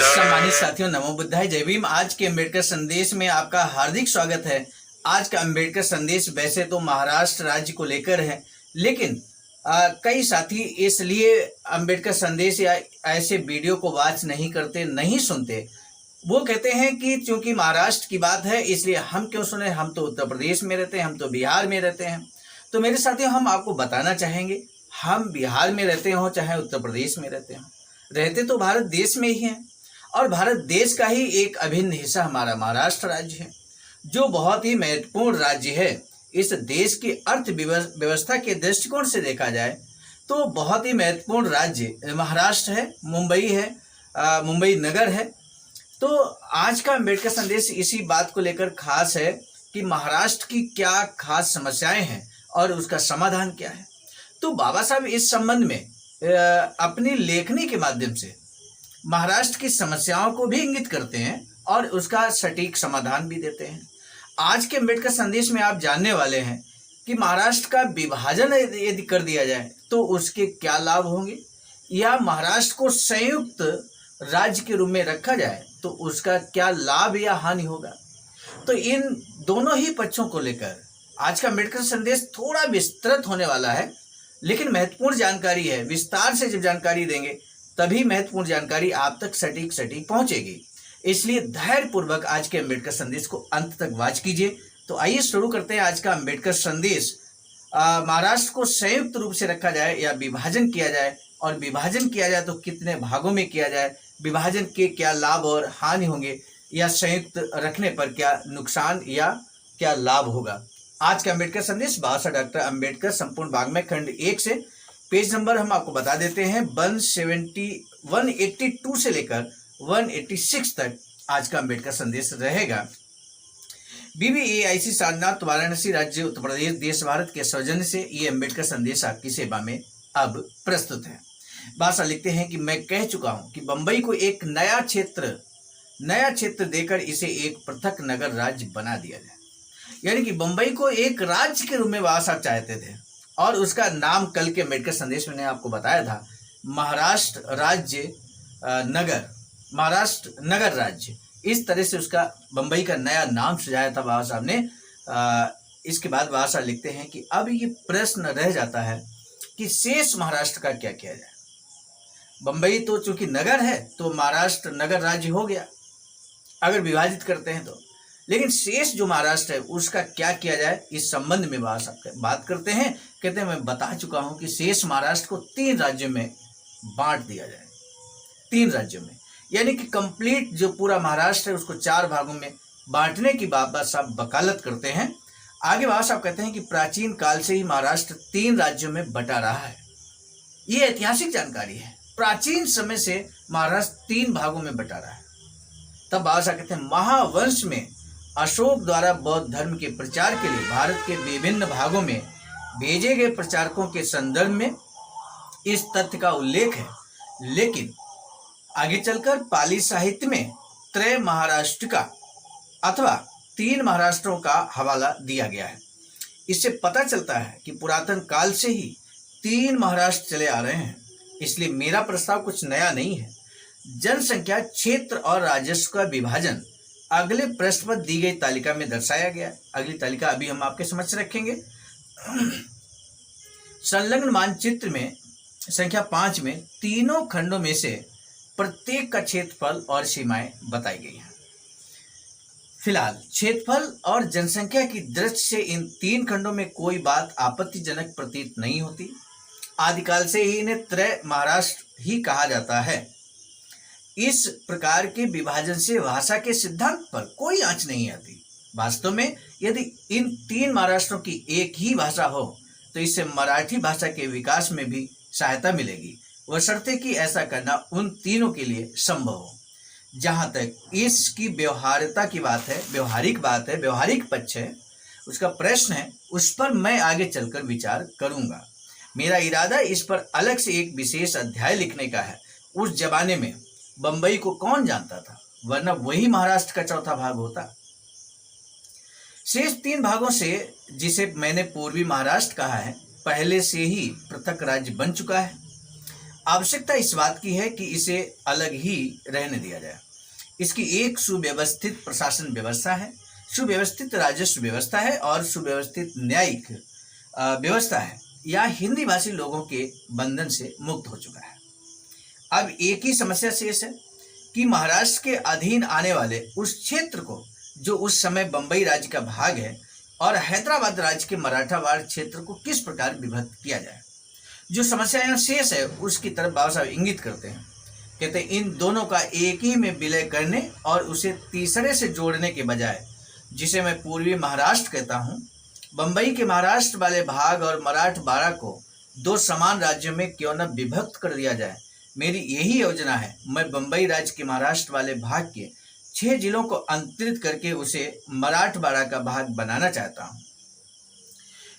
सम्मानित साथियों, नमो बुद्धाय, जय भीम। आज के अम्बेडकर संदेश में आपका हार्दिक स्वागत है। आज का अम्बेडकर संदेश वैसे तो महाराष्ट्र राज्य को लेकर है, लेकिन कई साथी इसलिए अम्बेडकर संदेश या ऐसे वीडियो को वॉच नहीं करते, नहीं सुनते। वो कहते हैं कि चूंकि महाराष्ट्र की बात है इसलिए हम क्यों सुने, हम तो उत्तर प्रदेश में रहते हैं, हम तो बिहार में रहते हैं। तो मेरे साथियों, हम आपको बताना चाहेंगे, हम बिहार में रहते हों चाहे उत्तर प्रदेश में रहते हों, रहते तो भारत देश में ही हैं। और भारत देश का ही एक अभिन्न हिस्सा हमारा महाराष्ट्र राज्य है, जो बहुत ही महत्वपूर्ण राज्य है। इस देश की अर्थव्यवस्था के दृष्टिकोण से देखा जाए तो बहुत ही महत्वपूर्ण राज्य महाराष्ट्र है, मुंबई है, मुंबई नगर है। तो आज का अम्बेडकर संदेश इसी बात को लेकर खास है कि महाराष्ट्र की क्या खास समस्याएं हैं और उसका समाधान क्या है। तो बाबा साहब इस संबंध में अपनी लेखनी के माध्यम से महाराष्ट्र की समस्याओं को भी इंगित करते हैं और उसका सटीक समाधान भी देते हैं। आज के अम्बेडकर संदेश में आप जानने वाले हैं कि महाराष्ट्र का विभाजन यदि कर दिया जाए तो उसके क्या लाभ होंगे, या महाराष्ट्र को संयुक्त राज्य के रूप में रखा जाए तो उसका क्या लाभ या हानि होगा। तो इन दोनों ही पक्षों को लेकर आज का अम्बेडकर संदेश थोड़ा विस्तृत होने वाला है, लेकिन महत्वपूर्ण जानकारी है। विस्तार से जब जानकारी देंगे तभी महत्वपूर्ण जानकारी आप तक सटीक पहुंचेगी। इसलिए धैर्यपूर्वक आज के अम्बेडकर संदेश को अंत तक वॉच कीजिए। तो आइए शुरू करते हैं आज का अम्बेडकर संदेश। महाराष्ट्र को संयुक्त रूप से रखा जाए या विभाजन किया जाए, और विभाजन किया जाए तो कितने भागों में किया जाए, विभाजन के क्या लाभ और हानि होंगे, या संयुक्त रखने पर क्या नुकसान या क्या लाभ होगा। आज का अम्बेडकर संदेश बाबा साहब डॉक्टर अम्बेडकर संपूर्ण वाङ्मय खंड 1 से पेज नंबर हम आपको बता देते हैं 182 से लेकर 186 तक आज का अम्बेडकर संदेश रहेगा। BBAIC सारनाथ वाराणसी राज्य उत्तर प्रदेश देश भारत के सौजन्य से ये अम्बेडकर संदेश आपकी सेवा में अब प्रस्तुत है। बादशाह लिखते हैं कि मैं कह चुका हूं कि बंबई को एक नया क्षेत्र देकर इसे एक पृथक नगर राज्य बना दिया जाए। यानी कि बंबई को एक राज्य के रूप में बाबा साहब चाहते थे, और उसका नाम कल के अम्बेडकर संदेश में मैंने आपको बताया था, महाराष्ट्र नगर राज्य। इस तरह से उसका बंबई का नया नाम सुझाया था बाबा साहब ने। इसके बाद बाबा साहब लिखते हैं कि अब ये प्रश्न रह जाता है कि शेष महाराष्ट्र का क्या किया जाए। बंबई तो चूंकि नगर है तो महाराष्ट्र नगर राज्य हो गया अगर विभाजित करते हैं तो, लेकिन शेष जो महाराष्ट्र है उसका क्या किया जाए, इस संबंध में बाबा साहब बात करते हैं। कहते हैं मैं बता चुका हूं कि शेष महाराष्ट्र को 3 राज्यों में बांट दिया जाए। 3 राज्यों में, यानी कि कंप्लीट जो पूरा महाराष्ट्र है उसको 4 भागों में बांटने की बाबा साहब वकालत करते हैं। आगे बाबा साहब कहते हैं कि प्राचीन काल से ही महाराष्ट्र 3 राज्यों में बटा रहा है। ये ऐतिहासिक जानकारी है। प्राचीन समय से महाराष्ट्र 3 भागों में बटा रहा है। तब बाबा साहब कहते हैं महावंश में अशोक द्वारा बौद्ध धर्म के प्रचार के लिए भारत के विभिन्न भागों में भेजे गए प्रचारकों के संदर्भ में इस तथ्य का उल्लेख है, लेकिन आगे चलकर पाली साहित्य में त्रय महाराष्ट्र का अथवा 3 महाराष्ट्रों का हवाला दिया गया है। इससे पता चलता है कि पुरातन काल से ही 3 महाराष्ट्र चले आ रहे हैं। इसलिए मेरा प्रस्ताव कुछ नया नहीं है। जनसंख्या, क्षेत्र और राजस्व का विभाजन अगले पृष्ठ पर दी गई तालिका में दर्शाया गया। अगली तालिका अभी हम आपके समक्ष रखेंगे। संलग्न मानचित्र में संख्या 5 में तीनों खंडों में से प्रत्येक का क्षेत्रफल और सीमाएं बताई गई हैं। फिलहाल क्षेत्रफल और जनसंख्या की दृष्टि से इन 3 खंडों में कोई बात आपत्तिजनक प्रतीत नहीं होती। आदिकाल से ही इन्हें त्रय महाराष्ट्र ही कहा जाता है। इस प्रकार के विभाजन से भाषा के सिद्धांत पर कोई आंच नहीं आती। वास्तव में यदि इन 3 महाराष्ट्रों की एक ही भाषा हो तो इससे मराठी भाषा के विकास में भी सहायता मिलेगी, बशर्ते कि ऐसा करना उन तीनों के लिए संभव हो। जहां तक इसकी व्यवहारिकता की बात है, व्यवहारिक पक्ष है, उसका प्रश्न है, उस पर मैं आगे चलकर विचार करूंगा। मेरा इरादा इस पर अलग से एक विशेष अध्याय लिखने का है। उस जमाने में बंबई को कौन जानता था, वरना वही महाराष्ट्र का चौथा भाग होता। शेष 3 भागों से, जिसे मैंने पूर्वी महाराष्ट्र कहा है, पहले से ही पृथक राज्य बन चुका है। आवश्यकता इस बात की है कि इसे अलग ही रहने दिया जाए। इसकी एक सुव्यवस्थित प्रशासन व्यवस्था है, सुव्यवस्थित राजस्व व्यवस्था है और सुव्यवस्थित न्यायिक व्यवस्था है। यह हिंदी भाषी लोगों के बंधन से मुक्त हो चुका है। अब एक ही समस्या शेष है कि महाराष्ट्र के अधीन आने वाले उस क्षेत्र को, जो उस समय बंबई राज्य का भाग है, और हैदराबाद राज्य के मराठावाड़ क्षेत्र को किस प्रकार विभक्त किया जाए। जो समस्या यहाँ शेष है उसकी तरफ बाबा साहब इंगित करते हैं। कहते हैं इन दोनों का एक ही में विलय करने और उसे तीसरे से जोड़ने के बजाय, जिसे मैं पूर्वी महाराष्ट्र कहता हूँ, बंबई के महाराष्ट्र वाले भाग और मराठवाड़ा को दो समान राज्यों में क्यों न विभक्त कर दिया जाए। मेरी यही योजना है। मैं बंबई राज्य के महाराष्ट्र वाले भाग के 6 जिलों को अंतरित करके उसे मराठवाड़ा का भाग बनाना चाहता हूँ।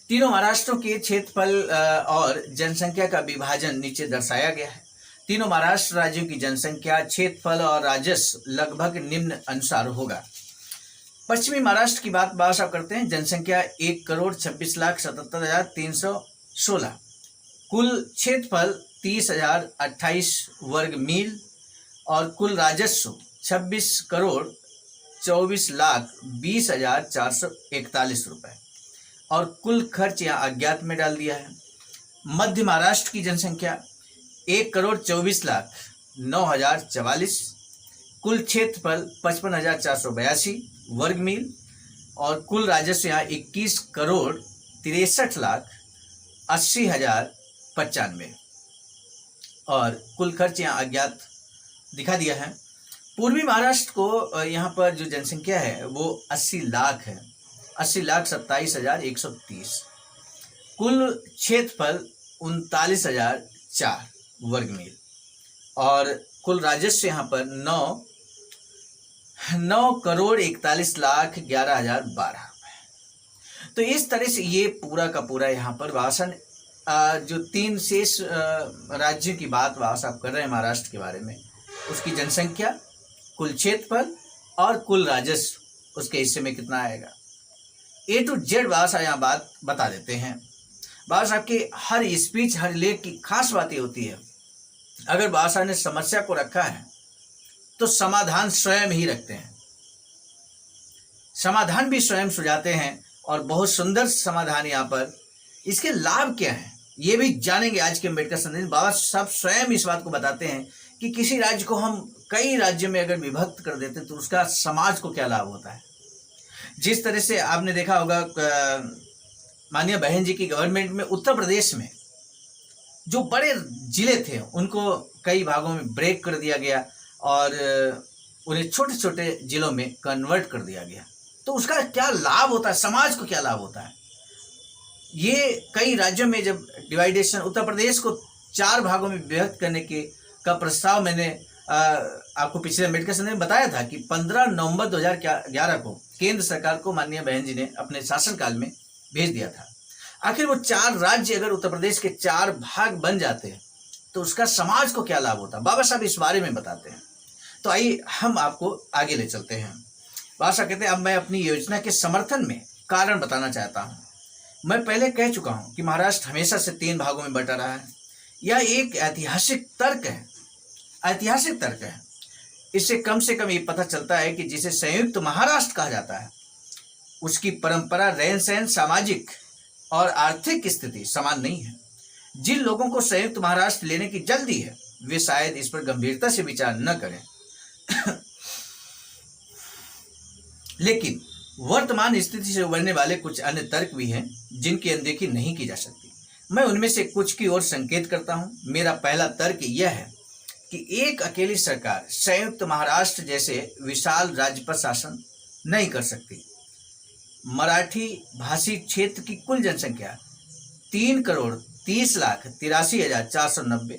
तीनों महाराष्ट्रों के क्षेत्रफल और जनसंख्या का विभाजन नीचे दर्शाया गया है। तीनों महाराष्ट्र राज्यों की जनसंख्या, क्षेत्रफल और राजस्व लगभग निम्न अनुसार होगा। पश्चिमी महाराष्ट्र की बात बाबा साहब करते हैं। जनसंख्या 1,26,77,316, कुल क्षेत्रफल 30,028 वर्ग मील और कुल राजस्व 26,24,20,441 रुपए और कुल खर्च यहाँ अज्ञात में डाल दिया है। मध्य महाराष्ट्र की जनसंख्या 1,24,09,044, कुल क्षेत्रफल 55,482 वर्ग मील और कुल राजस्व यहाँ 21,63,80,095 और कुल खर्च यहाँ अज्ञात दिखा दिया है। पूर्वी महाराष्ट्र को यहाँ पर जो जनसंख्या है वो 80 लाख है, 80,27,130, कुल क्षेत्रफल 39,004 वर्ग मील और कुल राजस्व यहाँ पर 9,41,11,012 रुपये। तो इस तरह से ये पूरा का पूरा यहाँ पर भाषण जो 3 शेष राज्यों की बात बाबा साहब कर रहे हैं महाराष्ट्र के बारे में, उसकी जनसंख्या, कुल क्षेत्रफल और कुल राजस्व उसके हिस्से में कितना आएगा, A to Z बाबा साहब यहाँ बात बता देते हैं। बाबा साहब की हर स्पीच, हर लेख की खास बात ये होती है, अगर बाबा साहब ने समस्या को रखा है तो समाधान स्वयं ही रखते हैं। समाधान भी स्वयं सुझाते हैं और बहुत सुंदर समाधान यहाँ पर। इसके लाभ क्या हैं ये भी जानेंगे आज के अम्बेडकर संदेश। बाबा साहब स्वयं इस बात को बताते हैं कि किसी राज्य को हम कई राज्यों में अगर विभक्त कर देते तो उसका समाज को क्या लाभ होता है। जिस तरह से आपने देखा होगा माननीय बहन जी की गवर्नमेंट में उत्तर प्रदेश में जो बड़े जिले थे उनको कई भागों में ब्रेक कर दिया गया और उन्हें छोटे छोटे जिलों में कन्वर्ट कर दिया गया। तो उसका क्या लाभ होता है, समाज को क्या लाभ होता है। ये कई राज्यों में जब डिवाइडेशन, उत्तर प्रदेश को 4 भागों में विभक्त करने का प्रस्ताव मैंने आपको पिछले अम्बेडकर संदेश में बताया था कि 15 नवंबर 2011 को केंद्र सरकार को माननीय बहन जी ने अपने शासनकाल में भेज दिया था। आखिर वो 4 राज्य अगर उत्तर प्रदेश के 4 भाग बन जाते हैं तो उसका समाज को क्या लाभ होता, बाबा साहब इस बारे में बताते हैं। तो आइए हम आपको आगे ले चलते हैं। बाबा साहब कहते हैं अब मैं अपनी योजना के समर्थन में कारण बताना चाहता हूँ। मैं पहले कह चुका हूँ कि महाराष्ट्र हमेशा से 3 भागों में बटा रहा है। यह एक ऐतिहासिक तर्क है, ऐतिहासिक तर्क है। इससे कम से कम ये पता चलता है कि जिसे संयुक्त महाराष्ट्र कहा जाता है उसकी परंपरा, रहन सहन, सामाजिक और आर्थिक स्थिति समान नहीं है। जिन लोगों को संयुक्त महाराष्ट्र लेने की जल्दी है वे शायद इस पर गंभीरता से विचार न करें लेकिन वर्तमान स्थिति से उबरने वाले कुछ अन्य तर्क भी हैं जिनकी अनदेखी नहीं की जा सकती। मैं उनमें से कुछ की ओर संकेत करता हूं। मेरा पहला तर्क यह है कि एक अकेली सरकार संयुक्त महाराष्ट्र जैसे विशाल राज्य पर शासन नहीं कर सकती। मराठी भाषी क्षेत्र की कुल जनसंख्या 3,30,83,490।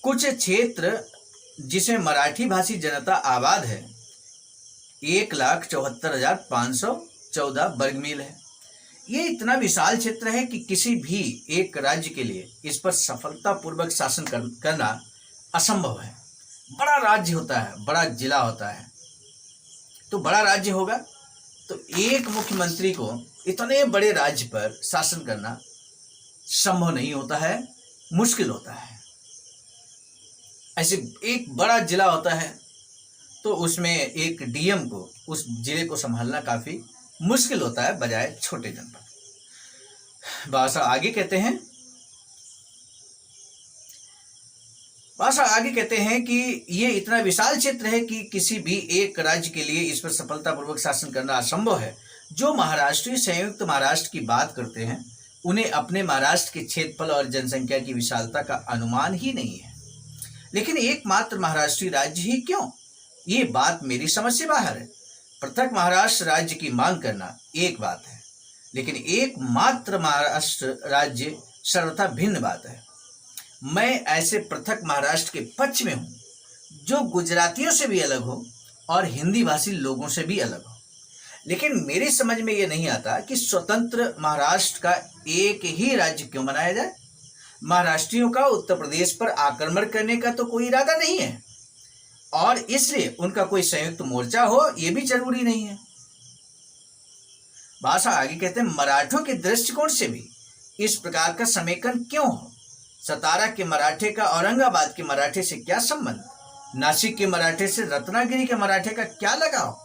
कुछ क्षेत्र जिसमें मराठी भाषी जनता आबाद है 1,74,514 वर्ग मील है। ये इतना विशाल क्षेत्र है कि किसी भी एक राज्य के लिए इस पर सफलतापूर्वक शासन करना असंभव है। बड़ा राज्य होता है, बड़ा जिला होता है, तो बड़ा राज्य होगा तो एक मुख्यमंत्री को इतने बड़े राज्य पर शासन करना संभव नहीं होता है, मुश्किल होता है। ऐसे एक बड़ा जिला होता है तो उसमें एक डीएम को उस जिले को संभालना काफी मुश्किल होता है बजाय छोटे जनपद। भाषा आगे कहते हैं कि ये इतना विशाल क्षेत्र है कि किसी भी एक राज्य के लिए इस पर सफलतापूर्वक शासन करना असंभव है। जो महाराष्ट्री संयुक्त महाराष्ट्र की बात करते हैं उन्हें अपने महाराष्ट्र के क्षेत्रफल और जनसंख्या की विशालता का अनुमान ही नहीं है। लेकिन एकमात्र महाराष्ट्रीय राज्य ही क्यों, ये बात मेरी समझ से बाहर है। पृथक महाराष्ट्र राज्य की मांग करना एक बात है, लेकिन एकमात्र महाराष्ट्र राज्य सर्वथा भिन्न बात है। मैं ऐसे पृथक महाराष्ट्र के पक्ष में हूं जो गुजरातियों से भी अलग हो और हिंदी भाषी लोगों से भी अलग हो। लेकिन मेरी समझ में यह नहीं आता कि स्वतंत्र महाराष्ट्र का एक ही राज्य क्यों बनाया जाए। महाराष्ट्रियों का उत्तर प्रदेश पर आक्रमण करने का तो कोई इरादा नहीं है और इसलिए उनका कोई संयुक्त मोर्चा हो यह भी जरूरी नहीं है। भाषा आगे कहते हैं, मराठों के दृष्टिकोण से भी इस प्रकार का समेकन क्यों हो। सतारा के मराठे का औरंगाबाद के मराठे से क्या संबंध, नासिक के मराठे से रत्नागिरी के मराठे का क्या लगाव।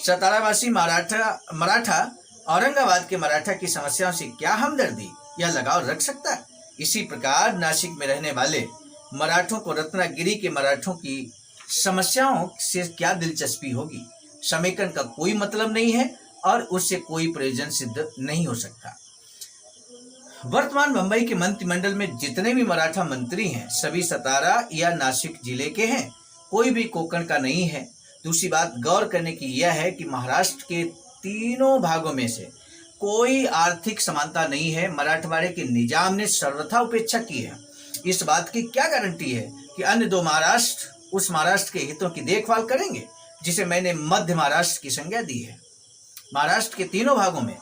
सतारावासी मराठा औरंगाबाद के मराठा की समस्याओं से क्या हमदर्दी या लगाव रख सकता है। इसी प्रकार नासिक में रहने वाले मराठों को रत्नागिरी के मराठों की समस्याओं से क्या दिलचस्पी होगी। समेकन का कोई मतलब नहीं है और उससे कोई प्रयोजन सिद्ध नहीं हो सकता। वर्तमान मुंबई के मंत्रिमंडल में जितने भी मराठा मंत्री हैं सभी सतारा या नासिक जिले के हैं, कोई भी कोंकण का नहीं है। दूसरी बात गौर करने की यह है कि महाराष्ट्र के तीनों भागों में से कोई आर्थिक समानता नहीं है। मराठवाड़े के निजाम ने सर्वथा उपेक्षा की है। इस बात की क्या गारंटी है कि अन्य दो महाराष्ट्र उस महाराष्ट्र के हितों की देखभाल करेंगे जिसे मैंने मध्य महाराष्ट्र की संज्ञा दी है। महाराष्ट्र के तीनों भागों में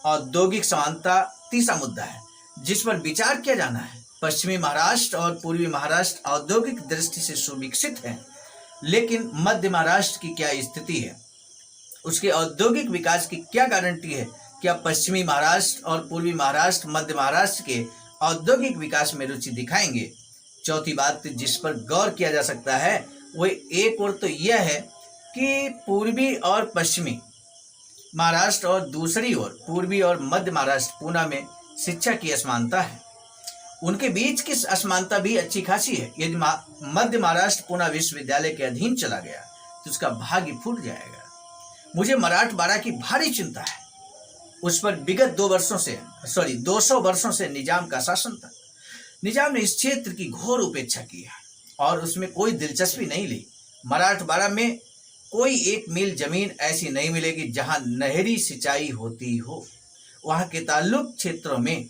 औद्योगिक समानता तीसरा मुद्दा है जिस पर विचार किया जाना है। पश्चिमी महाराष्ट्र और पूर्वी महाराष्ट्र औद्योगिक दृष्टि से सुविकसित है, लेकिन मध्य महाराष्ट्र की क्या स्थिति है, उसके औद्योगिक विकास की क्या गारंटी है। क्या पश्चिमी महाराष्ट्र और पूर्वी महाराष्ट्र मध्य महाराष्ट्र के औद्योगिक विकास में रुचि दिखाएंगे। चौथी बात जिस पर गौर किया जा सकता है वो एक और तो यह है कि पूर्वी और पश्चिमी महाराष्ट्र और दूसरी ओर पूर्वी और मध्य महाराष्ट्र पूना में शिक्षा की असमानता है। उनके बीच की असमानता भी अच्छी खासी है। यदि मध्य महाराष्ट्र पूना विश्वविद्यालय के अधीन चला गया तो उसका भाग्य फूट जाएगा। मुझे मराठवाड़ा की भारी चिंता है। उस पर विगत 200 वर्षों से निजाम का शासन था। निजाम ने इस क्षेत्र की घोर उपेक्षा की है और उसमें कोई दिलचस्पी नहीं ली। मराठवाड़ा में कोई एक मील जमीन ऐसी नहीं मिलेगी जहां नहरी सिंचाई होती हो। वहां के ताल्लुक क्षेत्रों में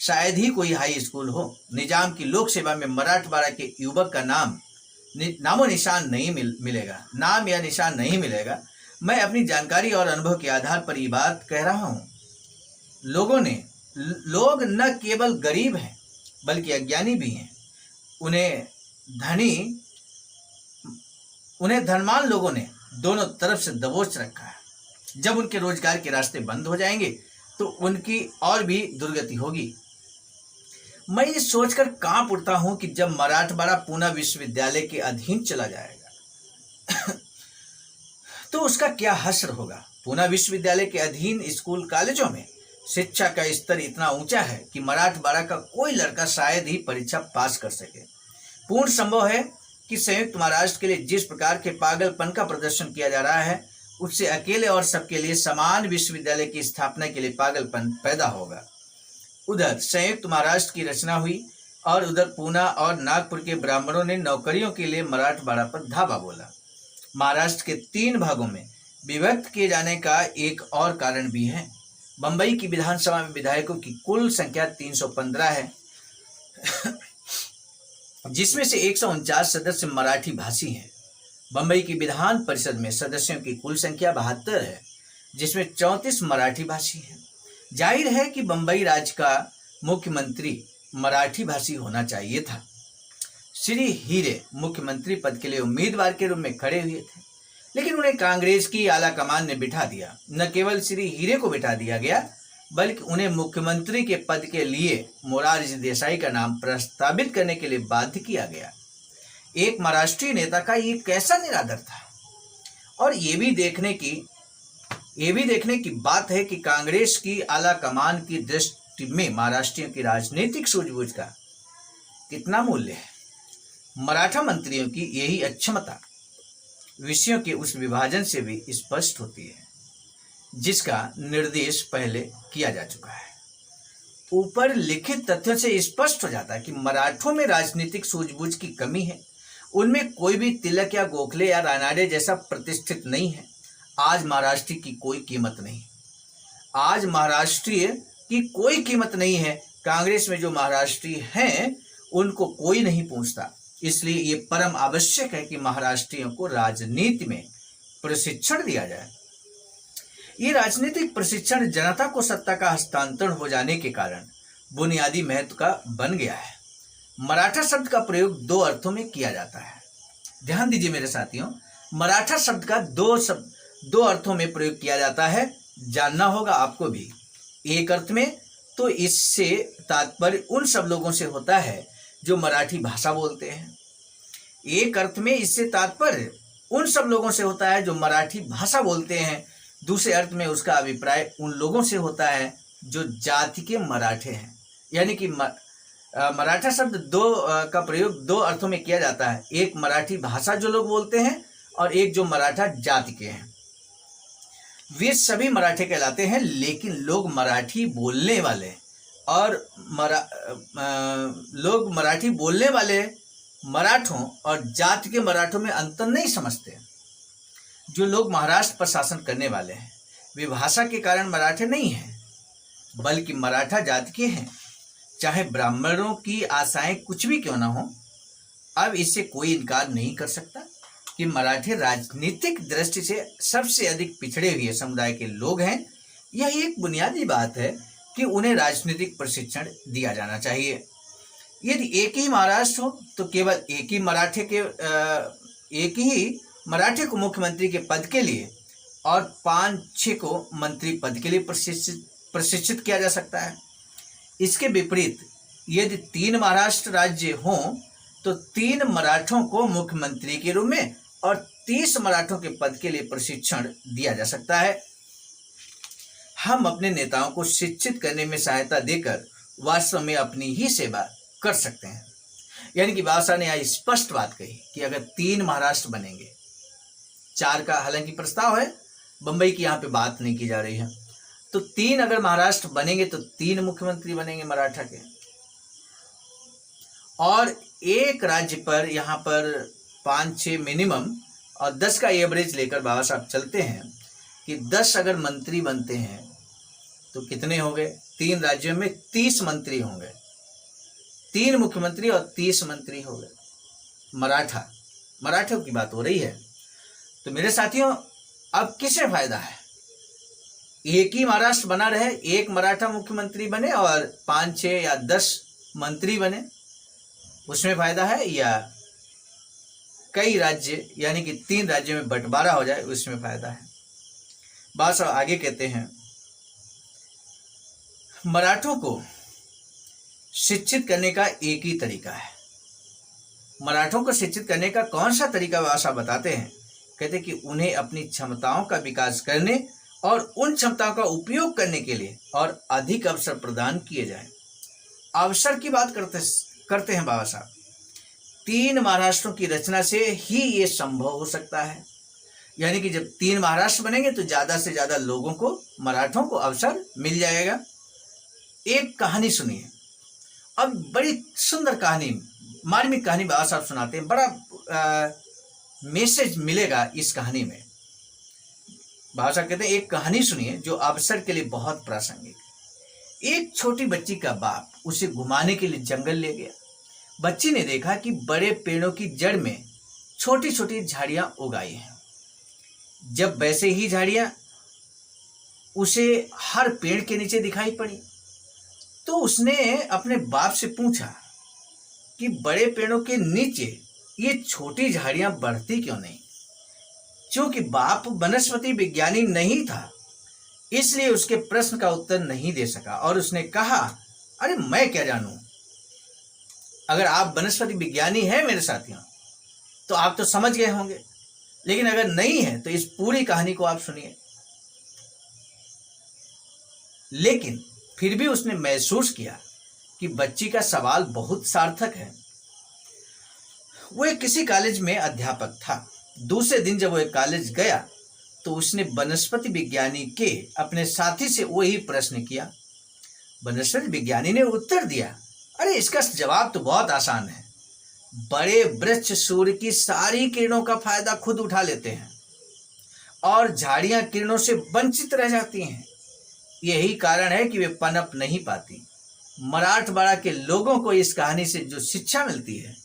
शायद ही कोई हाई स्कूल हो। निजाम की लोक सेवा में मराठवाड़ा के युवक का नामो निशान नहीं मिलेगा, नाम या निशान नहीं मिलेगा। मैं अपनी जानकारी और अनुभव के आधार पर ये बात कह रहा हूँ। लोग न केवल गरीब हैं बल्कि अज्ञानी भी हैं। उन्हें धनवान लोगों ने दोनों तरफ से दबोच रखा है। जब उनके रोजगार के रास्ते बंद हो जाएंगे तो उनकी और भी दुर्गति होगी। मैं ये सोचकर कांप उठता हूं कि जब मराठवाड़ा पूना विश्वविद्यालय के अधीन चला जाएगा तो उसका क्या हश्र होगा। पूना विश्वविद्यालय के अधीन स्कूल कॉलेजों में शिक्षा का स्तर इतना ऊंचा है कि मराठवाड़ा का कोई लड़का शायद ही परीक्षा पास कर सके। पूर्ण संभव है कि संयुक्त महाराष्ट्र के लिए जिस प्रकार के पागलपन का प्रदर्शन किया जा रहा है उससे अकेले और सबके लिए समान विश्वविद्यालय की स्थापना के लिए पागलपन पैदा होगा। उधर संयुक्त महाराष्ट्र की रचना हुई और उधर पूना और नागपुर के ब्राह्मणों ने नौकरियों के लिए मराठवाड़ा पर धावा बोला। महाराष्ट्र के 3 भागों में विभक्त किए जाने का एक और कारण भी है। बंबई की विधानसभा में विधायकों की कुल संख्या 315 है जिसमें से 149 सदस्य मराठी भाषी हैं। बंबई की विधान परिषद में सदस्यों की कुल संख्या 72 है जिसमें 34 मराठी भाषी हैं। जाहिर है कि बंबई राज्य का मुख्यमंत्री मराठी भाषी होना चाहिए था। श्री हीरे मुख्यमंत्री पद के लिए उम्मीदवार के रूप में खड़े हुए थे। लेकिन उन्हें कांग्रेस की आला कमान ने बिठा दिया। न केवल श्री हीरे को बिठा दिया गया, बल्कि उन्हें मुख्यमंत्री के पद के लिए मोरारजी देसाई का नाम प्रस्तावित करने के लिए बाध्य किया गया। एक महाराष्ट्रीय नेता का ये कैसा निरादर था। और ये भी देखने की बात है कि कांग्रेस की आला कमान की दृष्टि में महाराष्ट्रियों की राजनीतिक सूझबूझ का कितना मूल्य है। मराठा मंत्रियों की यही अक्षमता विषयों के उस विभाजन से भी स्पष्ट होती है जिसका निर्देश पहले किया जा चुका है। ऊपर लिखित तथ्यों से स्पष्ट हो जाता है कि मराठों में राजनीतिक सूझबूझ की कमी है। उनमें कोई भी तिलक या गोखले या रानाडे जैसा प्रतिष्ठित नहीं है। आज महाराष्ट्र की कोई कीमत नहीं। आज महाराष्ट्रीय की कोई कीमत नहीं है। कांग्रेस में जो महाराष्ट्रीय हैं उनको कोई नहीं पूछता। इसलिए ये परम आवश्यक है कि महाराष्ट्रियों को राजनीति में प्रशिक्षण दिया जाए। ये राजनीतिक प्रशिक्षण जनता को सत्ता का हस्तांतरण हो जाने के कारण बुनियादी महत्व का बन गया है। मराठा शब्द का प्रयोग दो अर्थों में किया जाता है। ध्यान दीजिए मेरे साथियों, मराठा शब्द का दो अर्थों में प्रयोग किया जाता है, जानना होगा आपको भी। एक अर्थ में तो इससे तात्पर्य उन सब लोगों से होता है जो मराठी भाषा बोलते हैं। एक अर्थ में इससे तात्पर्य उन सब लोगों से होता है जो मराठी भाषा बोलते हैं। दूसरे अर्थ में उसका अभिप्राय उन लोगों से होता है जो जाति के मराठे हैं। यानी कि मराठा शब्द का प्रयोग दो अर्थों में किया जाता है। एक मराठी भाषा जो लोग बोलते हैं और एक जो मराठा जाति के हैं। वे सभी मराठे कहलाते हैं, लेकिन लोग मराठी बोलने वाले और लोग मराठी बोलने वाले मराठों और जाति के मराठों में अंतर नहीं समझते। जो लोग महाराष्ट्र पर शासन करने वाले हैं वे भाषा के कारण मराठे नहीं हैं, बल्कि मराठा जाति के हैं। चाहे ब्राह्मणों की आशाएं कुछ भी क्यों ना हो, अब इससे कोई इनकार नहीं कर सकता कि मराठे राजनीतिक दृष्टि से सबसे अधिक पिछड़े हुए समुदाय के लोग हैं। यह एक बुनियादी बात है कि उन्हें राजनीतिक प्रशिक्षण दिया जाना चाहिए। यदि एक ही महाराष्ट्र हो तो केवल एक ही मराठे को मुख्यमंत्री के पद के लिए और 5-6 को मंत्री पद के लिए प्रशिक्षित किया जा सकता है। इसके विपरीत यदि 3 महाराष्ट्र राज्य हों तो 3 मराठों को मुख्यमंत्री के रूप में और 30 मराठों के पद के लिए प्रशिक्षण दिया जा सकता है। हम अपने नेताओं को शिक्षित करने में सहायता देकर वास्तव में अपनी ही सेवा कर सकते हैं। यानी कि बाबा साहब ने यहाँ स्पष्ट बात कही कि अगर 3 महाराष्ट्र बनेंगे, 4 का हालांकि प्रस्ताव है, बंबई की यहाँ पे बात नहीं की जा रही है, तो 3 अगर महाराष्ट्र बनेंगे तो 3 मुख्यमंत्री बनेंगे मराठा के। और एक राज्य पर यहाँ पर 5-6 मिनिमम और 10 का एवरेज लेकर बाबा साहब चलते हैं कि 10 अगर मंत्री बनते हैं तो कितने हो गए? 3 राज्यों में 30 मंत्री होंगे। 3 मुख्यमंत्री और 30 मंत्री हो गए। मराठों की बात हो रही है। तो मेरे साथियों, अब किसे फायदा है? एक ही महाराष्ट्र बना रहे, एक मराठा मुख्यमंत्री बने और 5-6 या 10 मंत्री बने, उसमें फायदा है, या कई राज्य यानी कि 3 राज्यों में बंटवारा हो जाए उसमें फायदा है? बात आगे कहते हैं, मराठों को शिक्षित करने का एक ही तरीका है। मराठों को शिक्षित करने का कौन सा तरीका भाषा बताते हैं? कहते कि उन्हें अपनी क्षमताओं का विकास करने और उन क्षमताओं का उपयोग करने के लिए और अधिक अवसर प्रदान किए जाएं। अवसर की बात करते हैं बाबा साहब। 3 महाराष्ट्रों की रचना से ही ये संभव हो सकता है। यानी कि जब 3 महाराष्ट्र बनेंगे तो ज़्यादा से ज़्यादा लोगों को, मराठों को अवसर मिल जाएगा। एक कहानी सुनिए, अब बड़ी सुंदर कहानी, मार्मिक कहानी बाबा साहब सुनाते हैं। बड़ा मैसेज मिलेगा इस कहानी में। बाबा साहब कहते हैं, एक कहानी सुनिए जो अवसर के लिए बहुत प्रासंगिक है। एक छोटी बच्ची का बाप उसे घुमाने के लिए जंगल ले गया। बच्ची ने देखा कि बड़े पेड़ों की जड़ में छोटी छोटी झाड़ियां उगाई हैं। जब वैसे ही झाड़ियां उसे हर पेड़ के नीचे दिखाई पड़ी तो उसने अपने बाप से पूछा कि बड़े पेड़ों के नीचे ये छोटी झाड़ियां बढ़ती क्यों नहीं? क्योंकि बाप वनस्पति विज्ञानी नहीं था, इसलिए उसके प्रश्न का उत्तर नहीं दे सका और उसने कहा, अरे मैं क्या जानूं। अगर आप वनस्पति विज्ञानी हैं मेरे साथियों तो आप तो समझ गए होंगे, लेकिन अगर नहीं है तो इस पूरी कहानी को आप सुनिए। लेकिन फिर भी उसने महसूस किया कि बच्ची का सवाल बहुत सार्थक है। वो एक किसी कॉलेज में अध्यापक था। दूसरे दिन जब वो एक कॉलेज गया तो उसने वनस्पति विज्ञानी के अपने साथी से वही प्रश्न किया। वनस्पति विज्ञानी ने उत्तर दिया, अरे इसका जवाब तो बहुत आसान है। बड़े वृक्ष सूर्य की सारी किरणों का फायदा खुद उठा लेते हैं और झाड़ियां किरणों से वंचित रह जाती हैं। यही कारण है कि वे पनप नहीं पाती। मराठवाड़ा के लोगों को इस कहानी से जो शिक्षा मिलती है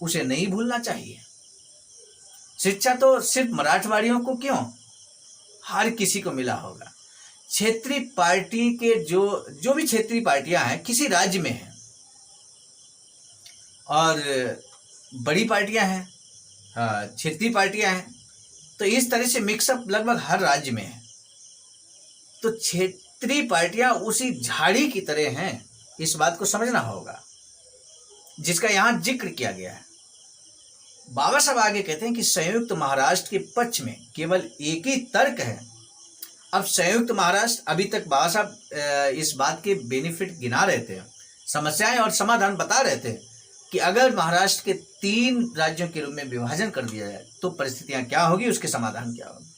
उसे नहीं भूलना चाहिए। शिक्षा तो सिर्फ मराठवाड़ियों को क्यों, हर किसी को मिला होगा। क्षेत्रीय पार्टी के जो भी क्षेत्रीय पार्टियां हैं किसी राज्य में हैं और बड़ी पार्टियां हैं, क्षेत्रीय पार्टियां हैं, तो इस तरह से मिक्सअप लगभग हर राज्य में है। तो क्षेत्रीय पार्टियां उसी झाड़ी की तरह हैं, इस बात को समझना होगा जिसका यहां जिक्र किया गया है। बाबा साहब आगे कहते हैं कि संयुक्त महाराष्ट्र के पक्ष में केवल एक ही तर्क है। अब संयुक्त महाराष्ट्र, अभी तक बाबा साहब इस बात के बेनिफिट गिना रहे थे, समस्याएं और समाधान बता रहे थे कि अगर महाराष्ट्र के 3 राज्यों के रूप में विभाजन कर दिया जाए तो परिस्थितियां क्या होगी, उसके समाधान क्या होगी।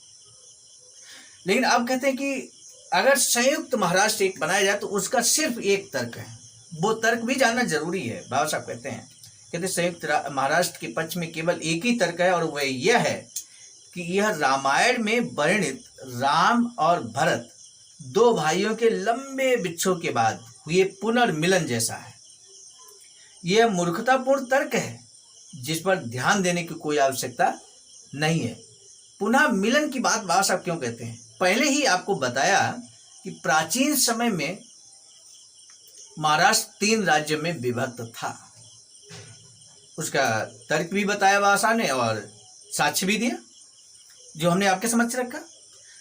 लेकिन अब कहते हैं कि अगर संयुक्त महाराष्ट्र एक बनाया जाए तो उसका सिर्फ एक तर्क है। वो तर्क भी जानना जरूरी है। बाबा साहब कहते संयुक्त महाराष्ट्र के पक्ष में केवल एक ही तर्क है और वह यह है कि यह रामायण में वर्णित राम और भरत 2 भाइयों के लंबे बिच्छों के बाद हुए पुनर्मिलन जैसा है। यह मूर्खतापूर्ण तर्क है जिस पर ध्यान देने की कोई आवश्यकता नहीं है। पुनः मिलन की बात बाबा साहब क्यों कहते हैं? पहले ही आपको बताया कि प्राचीन समय में महाराष्ट्र 3 राज्यों में विभक्त था। उसका तर्क भी बताया बाबा साहब ने और साक्ष्य भी दिया जो हमने आपके समझ रखा।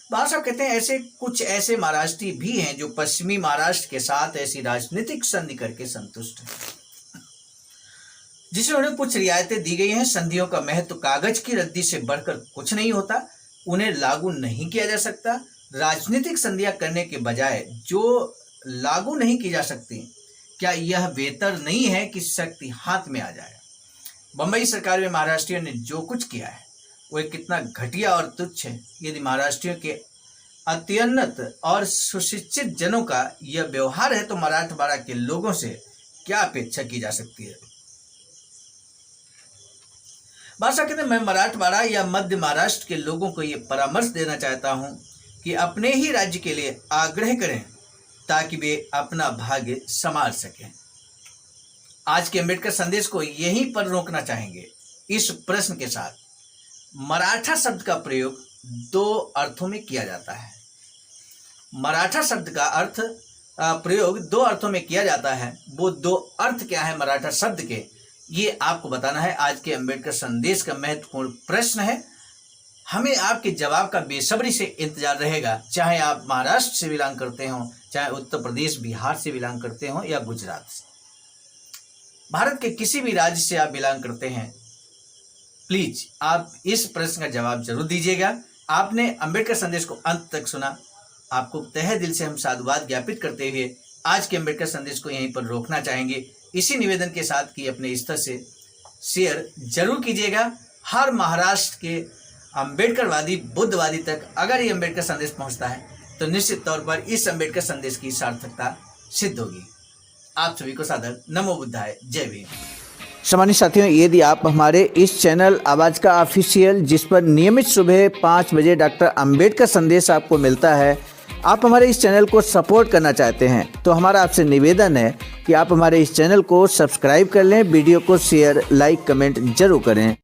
बाबा साहब कहते हैं कुछ ऐसे महाराष्ट्री भी हैं जो पश्चिमी महाराष्ट्र के साथ ऐसी राजनीतिक संधि करके संतुष्ट हैं जिसमें उन्हें कुछ रियायतें दी गई हैं। संधियों का महत्व कागज की रद्दी से बढ़कर कुछ नहीं होता, उन्हें लागू नहीं किया जा सकता। राजनीतिक संधियां करने के बजाय जो लागू नहीं की जा सकती, क्या यह बेहतर नहीं है कि शक्ति हाथ में आ जाए? बंबई सरकार में महाराष्ट्रियों ने जो कुछ किया है वह कितना घटिया और तुच्छ है। यदि महाराष्ट्रियों के अत्युन्नत और सुशिक्षित जनों का यह व्यवहार है तो मराठवाड़ा के लोगों से क्या अपेक्षा की जा सकती है? बादशाह कहते हैं, मैं मराठवाड़ा या मध्य महाराष्ट्र के लोगों को यह परामर्श देना चाहता हूं कि अपने ही राज्य के लिए आग्रह करें ताकि वे अपना भाग्य संवार सकें। आज के अम्बेडकर संदेश को यहीं पर रोकना चाहेंगे इस प्रश्न के साथ। मराठा शब्द का प्रयोग 2 अर्थों में किया जाता है। मराठा शब्द का प्रयोग 2 अर्थों में किया जाता है। वो 2 अर्थ क्या है मराठा शब्द के, ये आपको बताना है। आज के अम्बेडकर संदेश का महत्वपूर्ण प्रश्न है। हमें आपके जवाब का बेसब्री से इंतजार रहेगा, चाहे आप महाराष्ट्र से बिलोंग करते हो, चाहे उत्तर प्रदेश बिहार से बिलोंग करते हो या गुजरात से। भारत के किसी भी राज्य से आप बिलोंग करते हैं, प्लीज आप इस प्रश्न का जवाब जरूर दीजिएगा। आपने अम्बेडकर संदेश को अंत तक सुना, आपको तहे दिल से हम साधुवाद ज्ञापित करते हुए आज के अम्बेडकर संदेश को यहीं पर रोकना चाहेंगे, इसी निवेदन के साथ कि अपने स्तर से शेयर जरूर कीजिएगा। हर महाराष्ट्र के अम्बेडकरवादी बुद्धवादी तक अगर ये अम्बेडकर संदेश पहुंचता है तो निश्चित तौर पर इस अम्बेडकर संदेश की सार्थकता सिद्ध होगी। आप सभी को सादर नमो बुद्धाय, जय भीम। सम्मानित साथियों, यदि आप हमारे इस चैनल आवाज़ का ऑफिशियल, जिस पर नियमित सुबह 5 बजे डॉक्टर अंबेडकर संदेश आपको मिलता है, आप हमारे इस चैनल को सपोर्ट करना चाहते हैं तो हमारा आपसे निवेदन है कि आप हमारे इस चैनल को सब्सक्राइब कर लें, वीडियो को शेयर, लाइक, कमेंट जरूर करें।